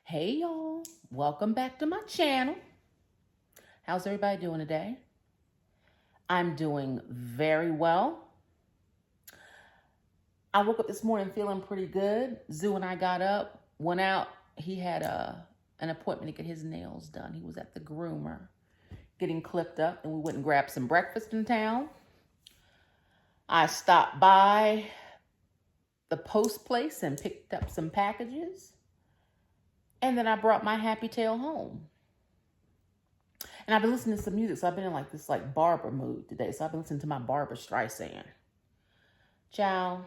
Hey y'all, welcome back to my channel. How's everybody doing today? I'm doing very well. I woke up this morning feeling pretty good. Zoo and I got up, went out. He had an appointment to get his nails done. He was at the groomer getting clipped up, and we went and grabbed some breakfast in town. I stopped by the post place and picked up some packages, and then I brought my happy tail home. And I've been listening to some music, so I've been in like this Barbara mood today. So I've been listening to my Barbara Streisand. Ciao.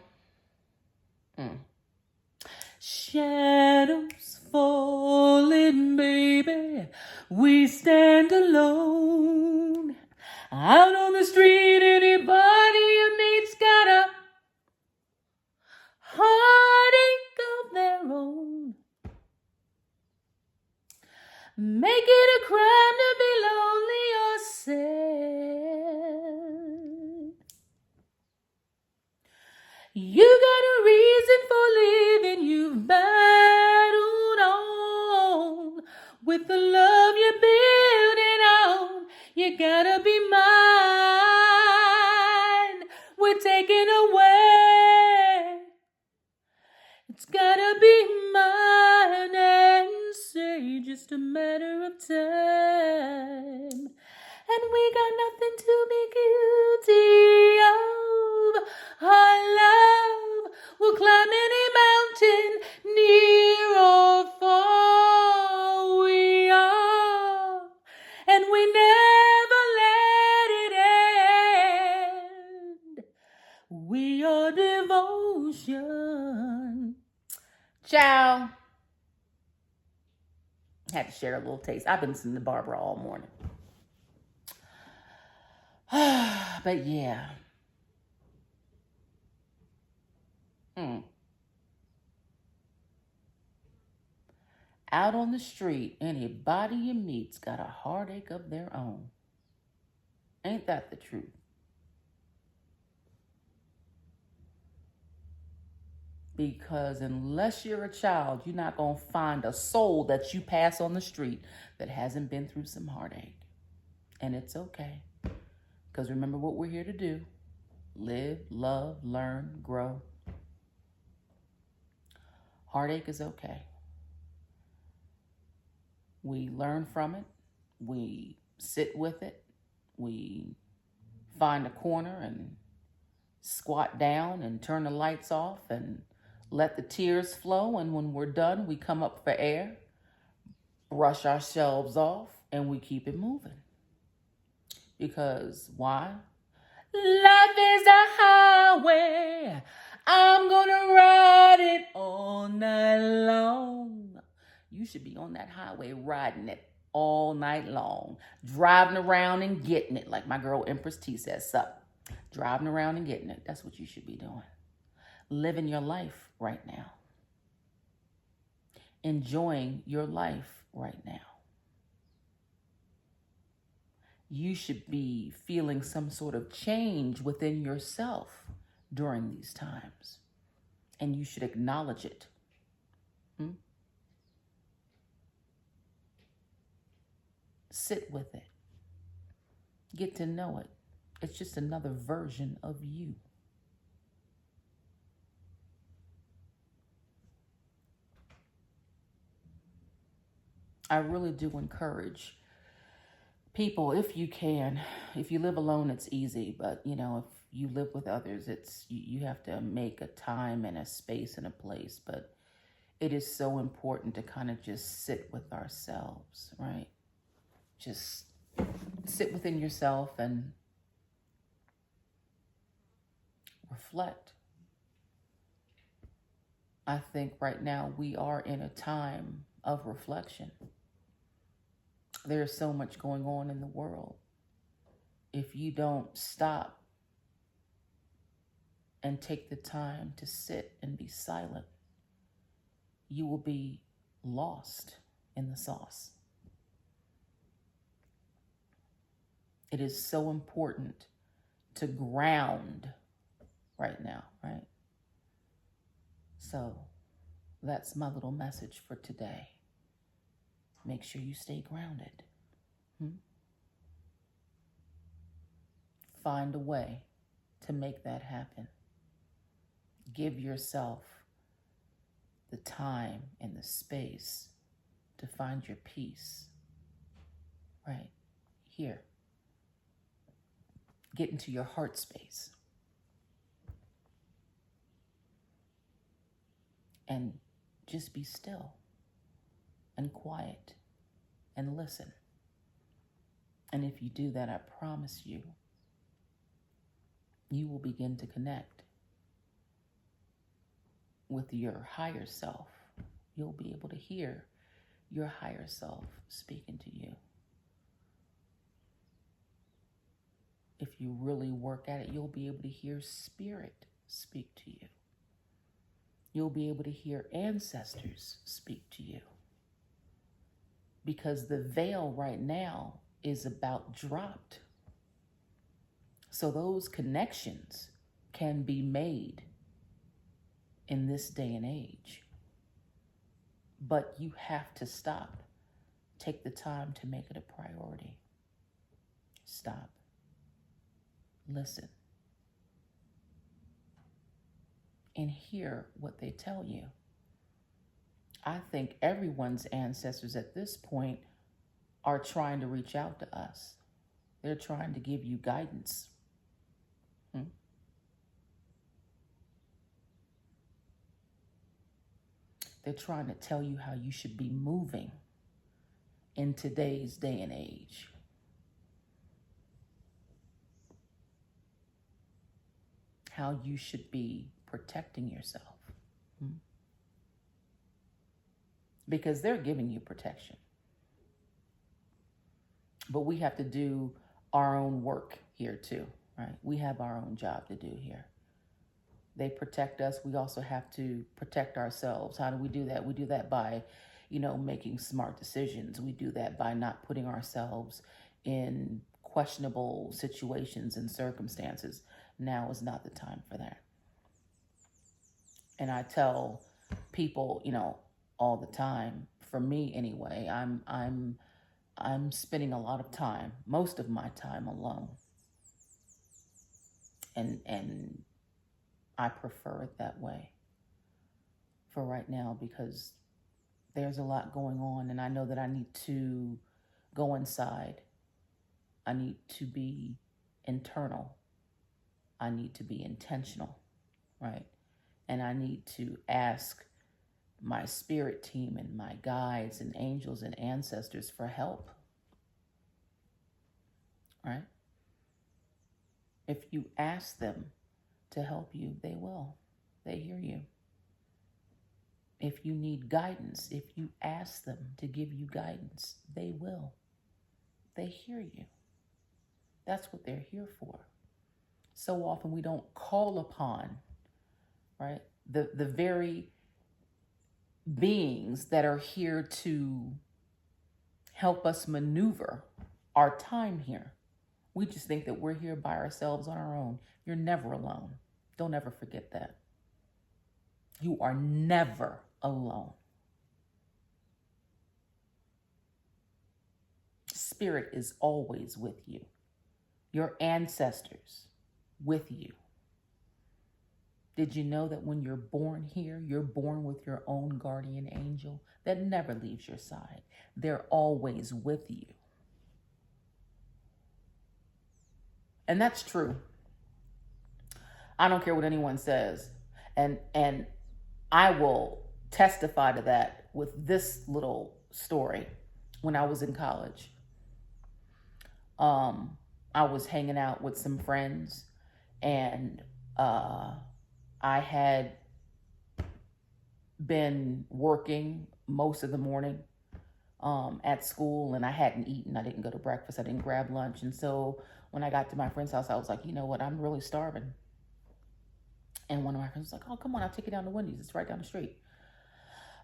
Shadows falling, baby. We stand alone. Out on the street, anybody you meet's got a heartache of their own. Make it a crime to be lonely or sad. You got a reason for living, you've battled on with the love you're building on. You gotta be mine. We're taking away. It's gotta be mine and say just a matter of time. And we got nothing to be guilty of. Our love will climb any mountain, near or far. We are, and we never let it end. We are devotion. Ciao. Had to share a little taste. I've been listening to Barbara all morning. But yeah. Out on the street, anybody you meet's got a heartache of their own. Ain't that the truth? Because unless you're a child, you're not going to find a soul that you pass on the street that hasn't been through some heartache. And it's okay. Because remember what we're here to do. Live, love, learn, grow. Heartache is okay. We learn from it. We sit with it. We find a corner and squat down and turn the lights off and let the tears flow. And when we're done, we come up for air, brush ourselves off, and we keep it moving. Because why? Life is a highway. I'm gonna ride it all night long. You should be on that highway riding it all night long. Driving around and getting it. Like my girl Empress T says, sup. Driving around and getting it. That's what you should be doing. Living your life right now. Enjoying your life right now. You should be feeling some sort of change within yourself during these times. And you should acknowledge it. Sit with it. Get to know it. It's just another version of you. I really do encourage people, if you can. If you live alone, it's easy. But, if you live with others, you have to make a time and a space and a place. But it is so important to kind of just sit with ourselves, right? Just sit within yourself and reflect. I think right now we are in a time of reflection. There's so much going on in the world. If you don't stop and take the time to sit and be silent, you will be lost in the sauce. It is so important to ground right now, right? So that's my little message for today. Make sure you stay grounded. Find a way to make that happen. Give yourself the time and the space to find your peace. Right here. Get into your heart space. And just be still and quiet and listen. And if you do that, I promise you, you will begin to connect with your higher self. You'll be able to hear your higher self speaking to you. If you really work at it, you'll be able to hear spirit speak to you. You'll be able to hear ancestors speak to you. Because the veil right now is about dropped. So those connections can be made in this day and age. But you have to stop. Take the time to make it a priority. Stop. Listen. And hear what they tell you. I think everyone's ancestors at this point are trying to reach out to us. They're trying to give you guidance. They're trying to tell you how you should be moving in today's day and age. How you should be protecting yourself. Because they're giving you protection. But we have to do our own work here too, right? We have our own job to do here. They protect us. We also have to protect ourselves. How do we do that? We do that by, making smart decisions. We do that by not putting ourselves in questionable situations and circumstances. Now is not the time for that. And I tell people, all the time, for me anyway, I'm spending a lot of time, most of my time alone. And I prefer it that way for right now because there's a lot going on and I know that I need to go inside. I need to be internal. I need to be intentional, right? And I need to ask my spirit team and my guides and angels and ancestors for help, right? If you ask them to help you, they will. They hear you. If you need guidance, if you ask them to give you guidance, they will. They hear you. That's what they're here for. So often we don't call upon, right, the very beings that are here to help us maneuver our time here. We just think that we're here by ourselves on our own. You're never alone. Don't ever forget that. You are never alone. Spirit is always with you. Your ancestors with you. Did you know that when you're born here, you're born with your own guardian angel that never leaves your side? They're always with you. And that's true. I don't care what anyone says. And I will testify to that with this little story. When I was in college, I was hanging out with some friends and I had been working most of the morning at school and I hadn't eaten. I didn't go to breakfast. I didn't grab lunch. And so when I got to my friend's house, I was like, you know what? I'm really starving. And one of my friends was like, oh, come on, I'll take you down to Wendy's. It's right down the street.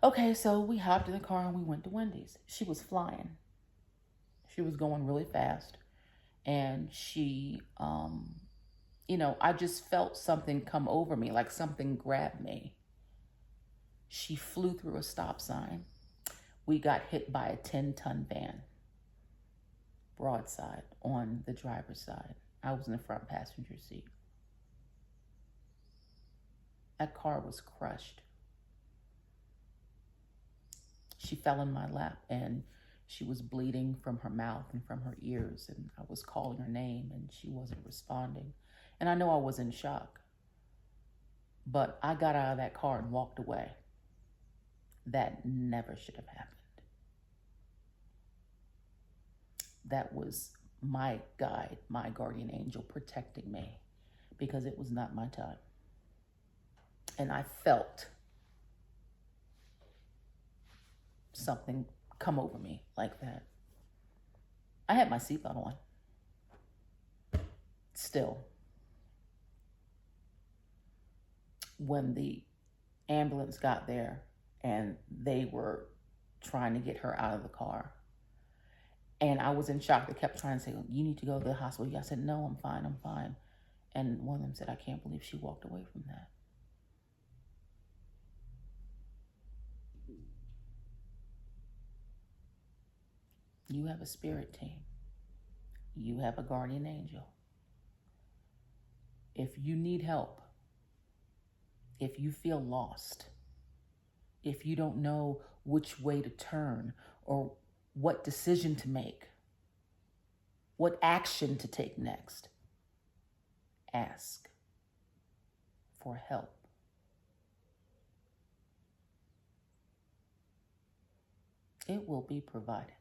Okay, so we hopped in the car and we went to Wendy's. She was flying. She was going really fast. And she, I just felt something come over me, like something grabbed me. She flew through a stop sign. we got hit by a 10-ton van, broadside on the driver's side. I was in the front passenger seat. That car was crushed. She fell in my lap and she was bleeding from her mouth and from her ears, and I was calling her name and she wasn't responding. And I know I was in shock, but I got out of that car and walked away. That never should have happened. That was my guide, my guardian angel protecting me, because it was not my time. And I felt something come over me like that. I had my seatbelt on. Still, when the ambulance got there and they were trying to get her out of the car, and I was in shock. They kept trying to say, you need to go to the hospital. I said, no, I'm fine. And one of them said, I can't believe she walked away from that. You have a spirit team. You have a guardian angel. If you need help, if you feel lost, if you don't know which way to turn or what decision to make, what action to take next, ask for help. It will be provided.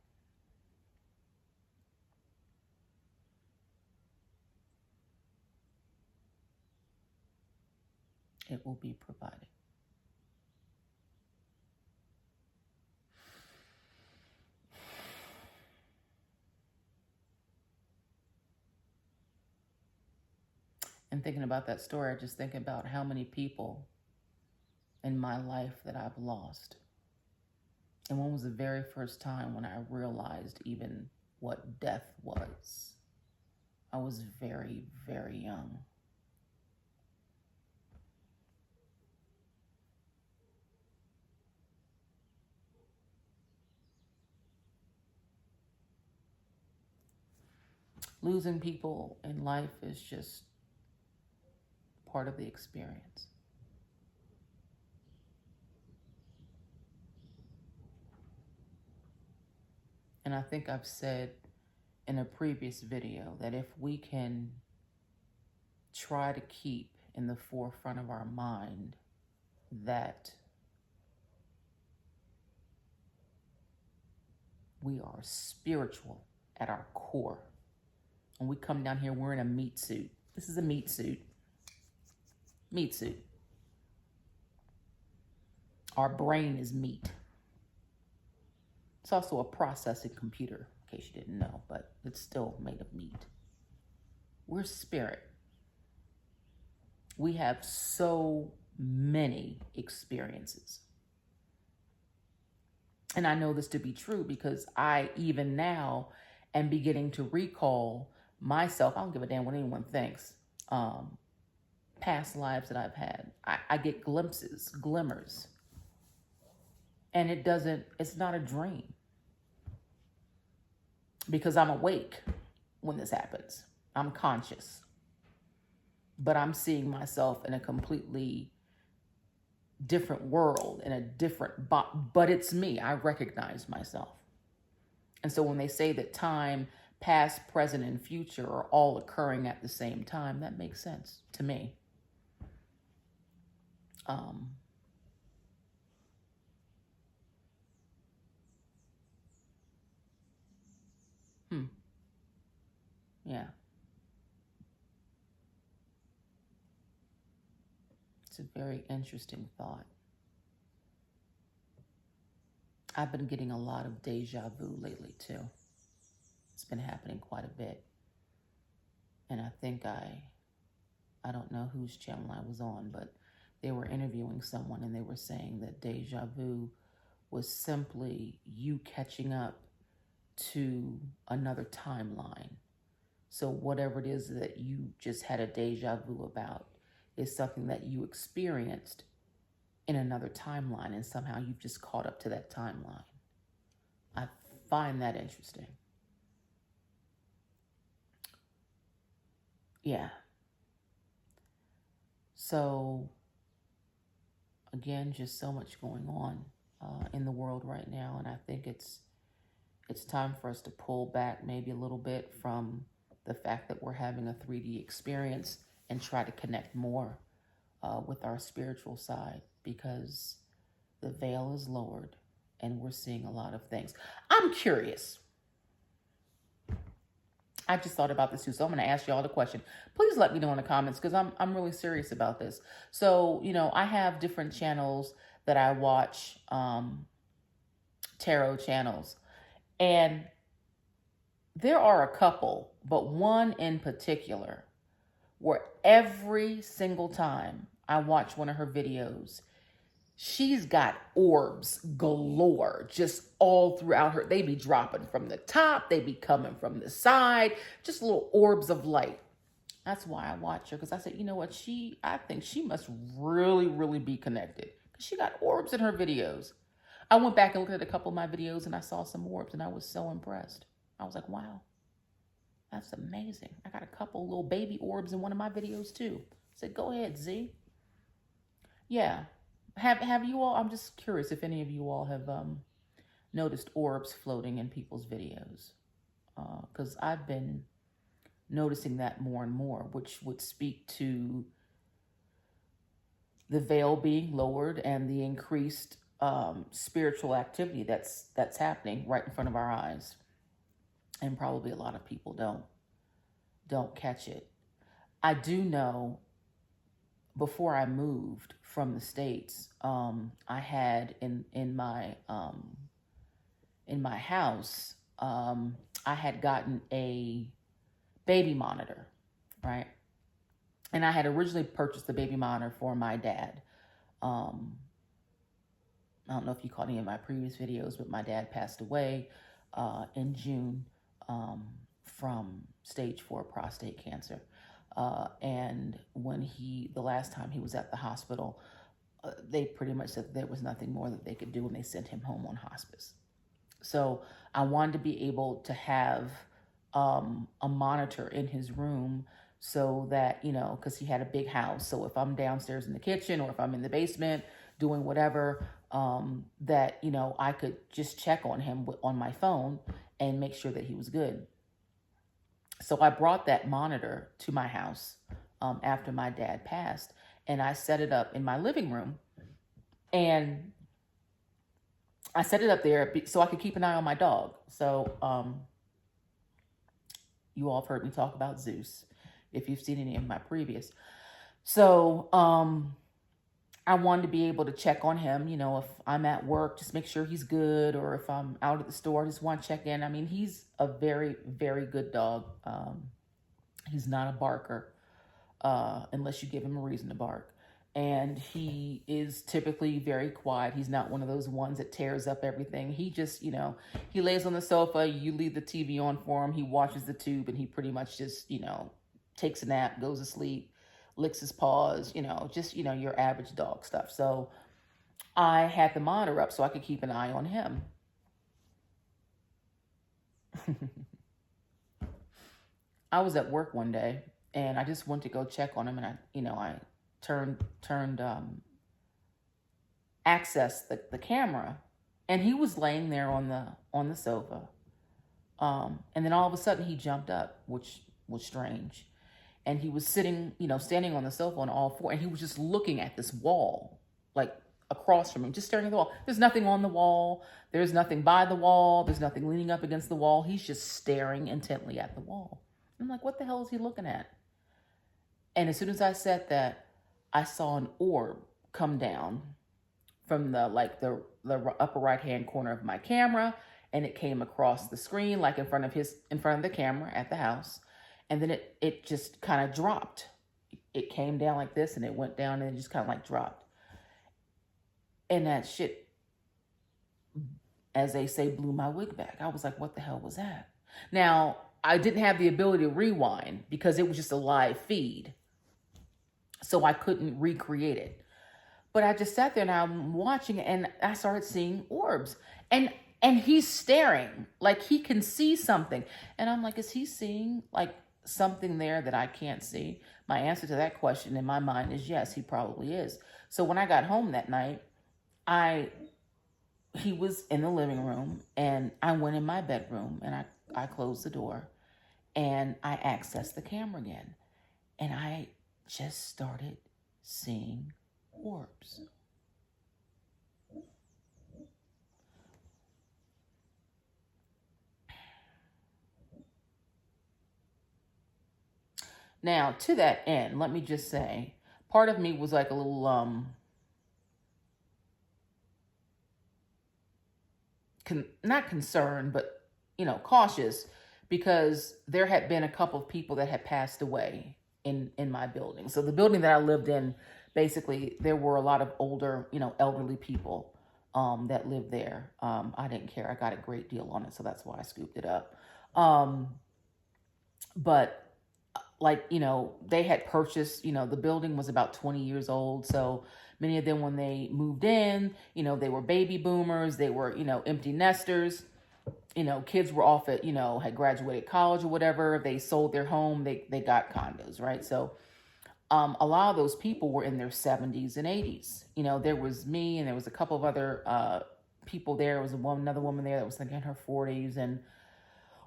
It will be provided. And thinking about that story, I just think about how many people in my life that I've lost. And when was the very first time when I realized even what death was? I was very, very young. Losing people in life is just part of the experience. And I think I've said in a previous video that if we can try to keep in the forefront of our mind that we are spiritual at our core, and we come down here wearing a meat suit. This is a meat suit. Meat suit. Our brain is meat. It's also a processing computer, in case you didn't know, but it's still made of meat. We're spirit. We have so many experiences. And I know this to be true because I, even now, am beginning to recall myself. I don't give a damn what anyone thinks. Past lives that I've had. I get glimpses, glimmers. And it's not a dream. Because I'm awake when this happens. I'm conscious. But I'm seeing myself in a completely different world, in a different, but it's me. I recognize myself. And so when they say that time, past, present, and future are all occurring at the same time, that makes sense to me. Yeah. It's a very interesting thought. I've been getting a lot of deja vu lately too. It's been happening quite a bit. And I think I don't know whose channel I was on, but they were interviewing someone and they were saying that deja vu was simply you catching up to another timeline. So whatever it is that you just had a deja vu about is something that you experienced in another timeline, and somehow you've just caught up to that timeline. I find that interesting. Yeah. So again, just so much going on in the world right now, and I think it's time for us to pull back maybe a little bit from the fact that we're having a 3D experience and try to connect more with our spiritual side, because the veil is lowered and we're seeing a lot of things. I'm curious. I just thought about this too, so I'm going to ask you all the question. Please let me know in the comments, because I'm really serious about this. So, I have different channels that I watch, tarot channels, and there are a couple, but one in particular, where every single time I watch one of her videos, she's got orbs galore, just all throughout her. They be dropping from the top, they be coming from the side, just little orbs of light. That's why I watch her, because I said, you know what, I think she must really, really be connected, because she got orbs in her videos. I went back and looked at a couple of my videos and I saw some orbs and I was so impressed. I was like, wow, that's amazing. I got a couple little baby orbs in one of my videos too. I said, go ahead, Z. Yeah. Have you all, I'm just curious if any of you all have noticed orbs floating in people's videos. Because I've been noticing that more and more, which would speak to the veil being lowered and the increased spiritual activity that's happening right in front of our eyes. And probably a lot of people don't catch it. I do know, before I moved from the States, I had in my house, I had gotten a baby monitor, right? And I had originally purchased the baby monitor for my dad. I don't know if you caught any of my previous videos, but my dad passed away in June from stage 4 prostate cancer. And when the last time he was at the hospital, they pretty much said that there was nothing more that they could do, and they sent him home on hospice. So I wanted to be able to have a monitor in his room, so that, because he had a big house. So if I'm downstairs in the kitchen, or if I'm in the basement doing whatever, that, I could just check on him on my phone and make sure that he was good. So I brought that monitor to my house after my dad passed, and I set it up in my living room. And I set it up there so I could keep an eye on my dog. So you all have heard me talk about Zeus, if you've seen any of my previous. So I wanted to be able to check on him, if I'm at work, just make sure he's good, or if I'm out at the store, just want to check in. I mean, he's a very, very good dog. He's not a barker, unless you give him a reason to bark. And he is typically very quiet. He's not one of those ones that tears up everything. He just, he lays on the sofa, you leave the TV on for him, he watches the tube, and he pretty much just, takes a nap, goes to sleep, licks his paws, just, your average dog stuff. So I had the monitor up so I could keep an eye on him. I was at work one day and I just went to go check on him, and I turned access the camera, and he was laying there on the sofa. And then all of a sudden he jumped up, which was strange. And he was sitting, standing on the sofa on all four, and he was just looking at this wall, like across from him, just staring at the wall. There's nothing on the wall. There's nothing by the wall. There's nothing leaning up against the wall. He's just staring intently at the wall. I'm like, what the hell is he looking at? And as soon as I said that, I saw an orb come down from the upper right-hand corner of my camera, and it came across the screen, like in front of the camera at the house. And then it just kind of dropped. It came down like this, and it went down, and it just kind of like dropped. And that shit, as they say, blew my wig back. I was like, what the hell was that? Now, I didn't have the ability to rewind because it was just a live feed. So I couldn't recreate it. But I just sat there and I'm watching it, and I started seeing orbs. And And he's staring like he can see something. And I'm like, is he seeing like something there that I can't see? My answer to that question in my mind is yes, he probably is. So when I got home that night, I he was in the living room, and I went in my bedroom, and I closed the door, and I accessed the camera again, and I just started seeing orbs. Now, to that end, let me just say, part of me was like a little not concerned, but cautious, because there had been a couple of people that had passed away in my building. So the building that I lived in, basically, there were a lot of older, elderly people that lived there. I didn't care. I got a great deal on it, so that's why I scooped it up. But like, they had purchased, the building was about 20 years old. So many of them, when they moved in, they were baby boomers, they were, empty nesters, kids were off at, had graduated college or whatever. They sold their home, they got condos, right? So a lot of those people were in their 70s and 80s. There was me, and there was a couple of other people there. There was another woman there that was like in her 40s, and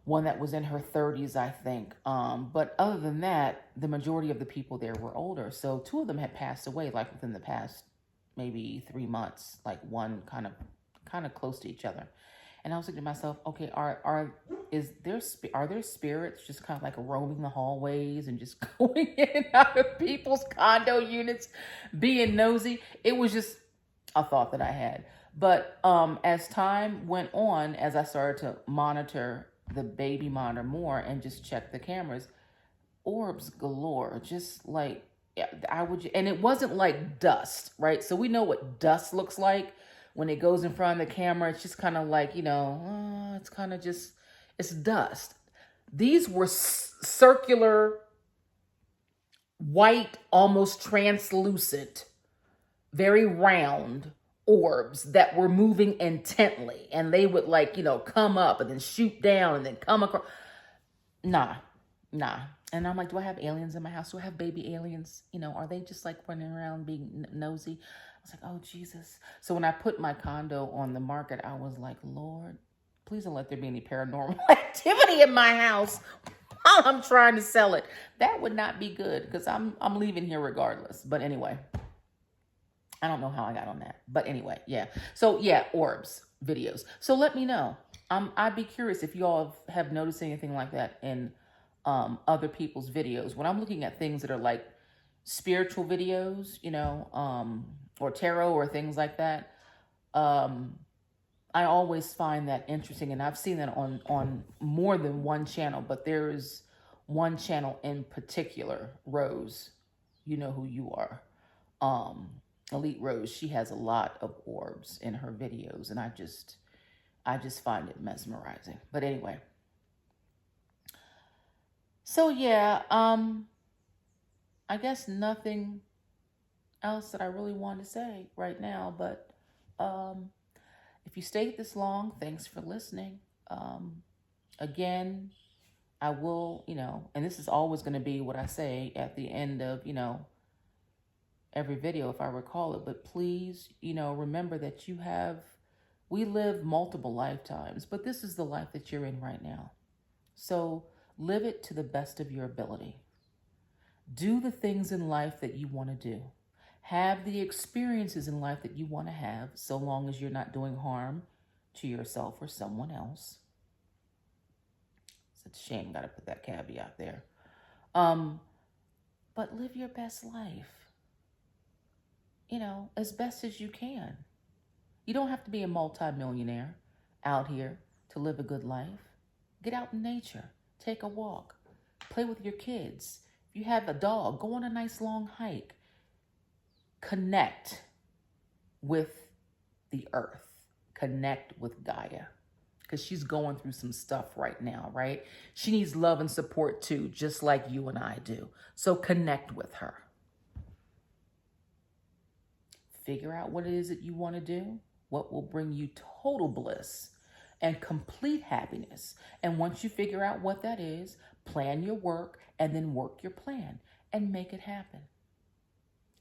one that was in her 30s, I think. But other than that, the majority of the people there were older. So two of them had passed away, like within the past maybe 3 months, like one kind of close to each other. And I was thinking to myself, okay, are there spirits just kind of like roaming the hallways and just going in and out of people's condo units, being nosy? It was just a thought that I had. But as time went on, as I started to monitor the baby monitor more and just check the cameras, orbs galore. Just like, and it wasn't like dust, right? So we know what dust looks like when it goes in front of the camera. It's just kind of like, it's kind of just, it's dust. These were circular, white, almost translucent, very round orbs that were moving intently, and they would come up and then shoot down and then come across. Nah. And I'm like, do I have aliens in my house? Do I have baby aliens? Are they just like running around being nosy? I was like, oh Jesus. So when I put my condo on the market, I was like, Lord, please don't let there be any paranormal activity in my house while I'm trying to sell it. That would not be good, because I'm leaving here regardless. But anyway, I don't know how I got on that. But anyway, yeah. So yeah, orbs videos. So let me know. I'd be curious if you all have noticed anything like that in other people's videos. When I'm looking at things that are like spiritual videos, or tarot or things like that, I always find that interesting. And I've seen that on more than one channel, but there is one channel in particular, Rose, you know who you are. Elite Rose, she has a lot of orbs in her videos, and I just find it mesmerizing. But anyway, so yeah, I guess nothing else that I really want to say right now, but if you stayed this long, thanks for listening. Again, I will, and this is always going to be what I say at the end of, every video, if I recall it, but please, remember that we live multiple lifetimes, but this is the life that you're in right now. So live it to the best of your ability. Do the things in life that you want to do. Have the experiences in life that you want to have, so long as you're not doing harm to yourself or someone else. It's a shame, got to put that caveat there. But live your best life. As best as you can. You don't have to be a multimillionaire out here to live a good life. Get out in nature. Take a walk. Play with your kids. If you have a dog, go on a nice long hike. Connect with the earth. Connect with Gaia. Because she's going through some stuff right now, right? She needs love and support too, just like you and I do. So connect with her. Figure out what it is that you want to do, what will bring you total bliss, and complete happiness. And once you figure out what that is, plan your work and then work your plan and make it happen.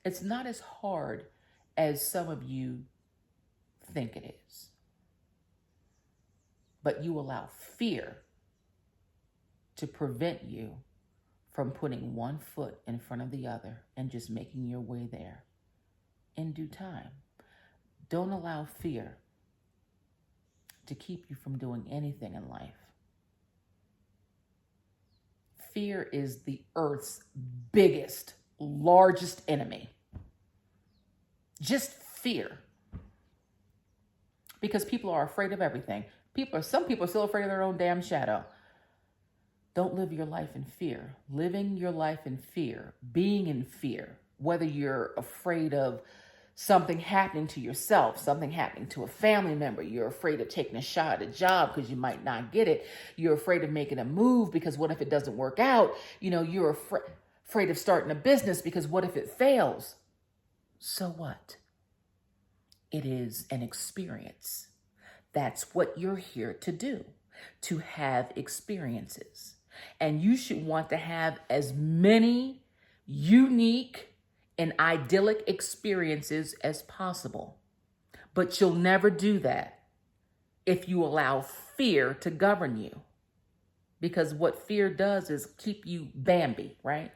It's not as hard as some of you think it is. But you allow fear to prevent you from putting one foot in front of the other and just making your way there in due time. Don't allow fear to keep you from doing anything in life. Fear is the earth's biggest, largest enemy. Just fear. Because people are afraid of everything. Some people are still afraid of their own damn shadow. Don't live your life in fear. Living your life in fear, being in fear, whether you're afraid of something happening to yourself, something happening to a family member, you're afraid of taking a shot at a job because you might not get it, you're afraid of making a move because what if it doesn't work out, you're afraid of starting a business because what if it fails? So what? It is an experience. That's what you're here to do, to have experiences. And you should want to have as many unique and idyllic experiences as possible. But you'll never do that if you allow fear to govern you. Because what fear does is keep you Bambi, right?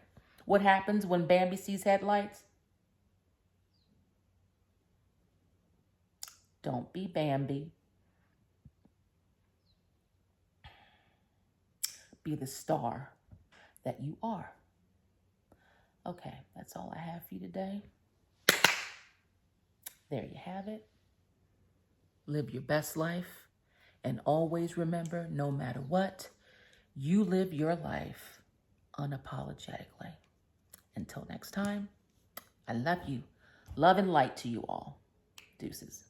What happens when Bambi sees headlights? Don't be Bambi. Be the star that you are. Okay, that's all I have for you today. There you have it. Live your best life. And always remember, no matter what, you live your life unapologetically. Until next time, I love you. Love and light to you all. Deuces.